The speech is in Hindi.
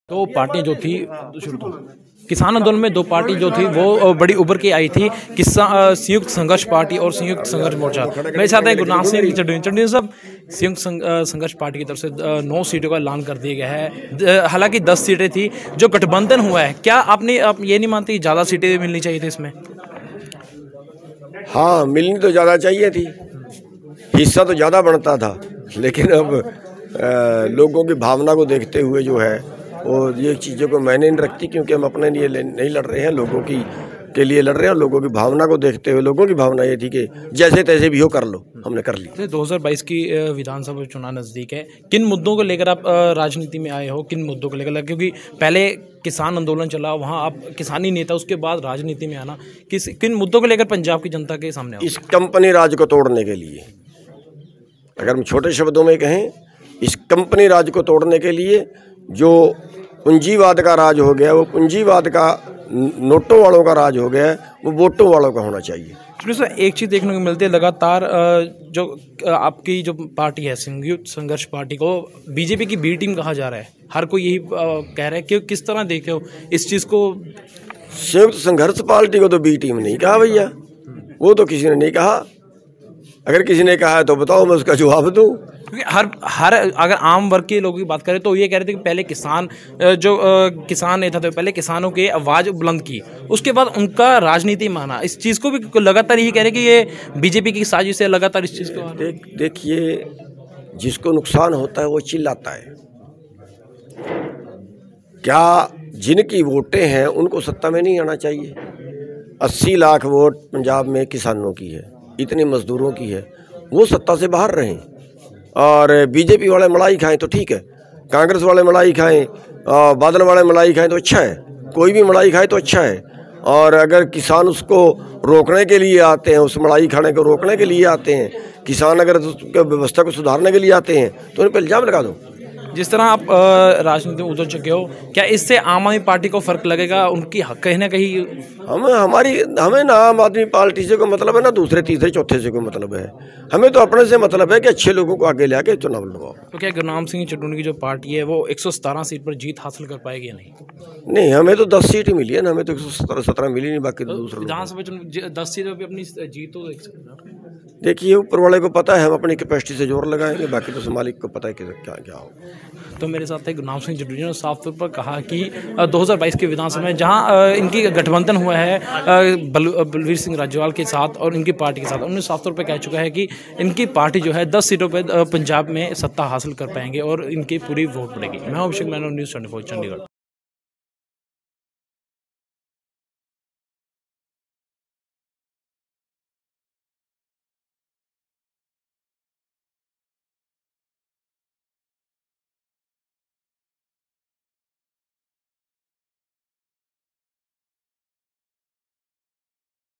दो पार्टी जो थी किसान आंदोलन में, दो पार्टी जो थी वो बड़ी उभर के आई थी, संयुक्त संघर्ष पार्टी और संयुक्त संघर्ष मोर्चा। मेरे साथ है गुरनाम सिंह चड्ढूनी साहब। संयुक्त संघर्ष पार्टी की तरफ से 9 सीटों का ऐलान कर दिया गया है, हालांकि 10 सीटें थी जो गठबंधन हुआ है। क्या आप ये नहीं मानते ज़्यादा सीटें मिलनी चाहिए थी इसमें? हाँ, मिलनी तो ज़्यादा चाहिए थी, हिस्सा तो ज़्यादा बनता था, लेकिन अब लोगों की भावना को देखते हुए जो है और ये चीज़ों को मैंने नहीं रखती, क्योंकि हम अपने लिए नहीं लड़ रहे हैं, लोगों के लिए लड़ रहे हैं। और लोगों की भावना को देखते हुए, लोगों की भावना ये थी कि जैसे तैसे भी हो कर लो, हमने कर ली। 2022 की विधानसभा चुनाव नज़दीक है, किन मुद्दों को लेकर आप राजनीति में आए हो? किन मुद्दों को लेकर? क्योंकि पहले किसान आंदोलन चला, वहाँ आप किसानी नेता, उसके बाद राजनीति में आना, किन मुद्दों को लेकर पंजाब की जनता के सामने? इस कंपनी राज को तोड़ने के लिए, अगर हम छोटे शब्दों में कहें, इस कंपनी राज को तोड़ने के लिए जो पूंजीवाद का राज हो गया, वो पूंजीवाद का नोटों वालों का राज हो गया, वो वोटों वालों का होना चाहिए। एक चीज़ देखने को मिलती है लगातार, जो आपकी जो पार्टी है संयुक्त संघर्ष पार्टी को बीजेपी की बी टीम कहा जा रहा है। हर कोई यही कह रहा है कि किस तरह देखे हो इस चीज़ को? संयुक्त संघर्ष पार्टी को तो बी टीम नहीं कहा भैया, वो तो किसी ने नहीं कहा। अगर किसी ने कहा है तो बताओ, मैं उसका जवाब दूँ। क्योंकि हर अगर आम वर्ग के लोगों की बात करें तो ये कह रहे थे कि पहले किसान नेता थे, पहले किसानों की आवाज़ बुलंद की, उसके बाद उनका राजनीति माना। इस चीज़ को भी लगातार यही कह रहे हैं कि ये बीजेपी की साजिश है, लगातार इस चीज़ को। देखिए, जिसको नुकसान होता है वो चिल्लाता है। क्या जिनकी वोटें हैं उनको सत्ता में नहीं आना चाहिए? 80 लाख वोट पंजाब में किसानों की है, इतने मजदूरों की है, वो सत्ता से बाहर रहें। और बीजेपी वाले मलाई खाएं तो ठीक है, कांग्रेस वाले मलाई खाएं, बादल वाले मलाई खाएं तो अच्छा है, कोई भी मलाई खाए तो अच्छा है। और अगर किसान उसको रोकने के लिए आते हैं, उस मलाई खाने को रोकने के लिए आते हैं, किसान अगर व्यवस्था को सुधारने के लिए आते हैं तो उन पर इल्ज़ाम लगा दो। जिस तरह आप राजनीति में उतर चुके हो, क्या इससे आम आदमी पार्टी को फर्क लगेगा? उनकी हक कहीं ना कहीं हमें ना आम आदमी पार्टी से कोई मतलब है, ना दूसरे तीसरे चौथे से कोई मतलब है। हमें तो अपने से मतलब है कि अच्छे लोगों को आगे ले आके चुनाव लड़वाओ। तो क्या गुरनाम सिंह चड्ढूनी की जो पार्टी है वो 117 सीट पर जीत हासिल कर पाएगी या नहीं? नहीं, हमें तो 10 सीट मिली है ना, हमें तो 117 मिली नहीं, बाकी तो दूसरे विधानसभा चुनाव 10 सीटों पर अपनी जीत तो देख सकते हैं। देखिए, ऊपर वाले को पता है, हम अपनी कैपेसिटी से जोर लगाएंगे, बाकी तो मालिक को पता है कि क्या हो। तो मेरे साथ गुरनाम सिंह चड्ढूनी ने साफ तौर पर कहा कि 2022 के विधानसभा में जहां इनकी गठबंधन हुआ है बलवीर सिंह राजेवाल के साथ और इनकी पार्टी के साथ, उन्होंने साफ तौर पर कह चुका है कि इनकी पार्टी जो है 10 सीटों पर पंजाब में सत्ता हासिल कर पाएंगे और इनकी पूरी वोट पड़ेगी। मैं अभिषेक मैनन, न्यूज़ 24 चंडीगढ़।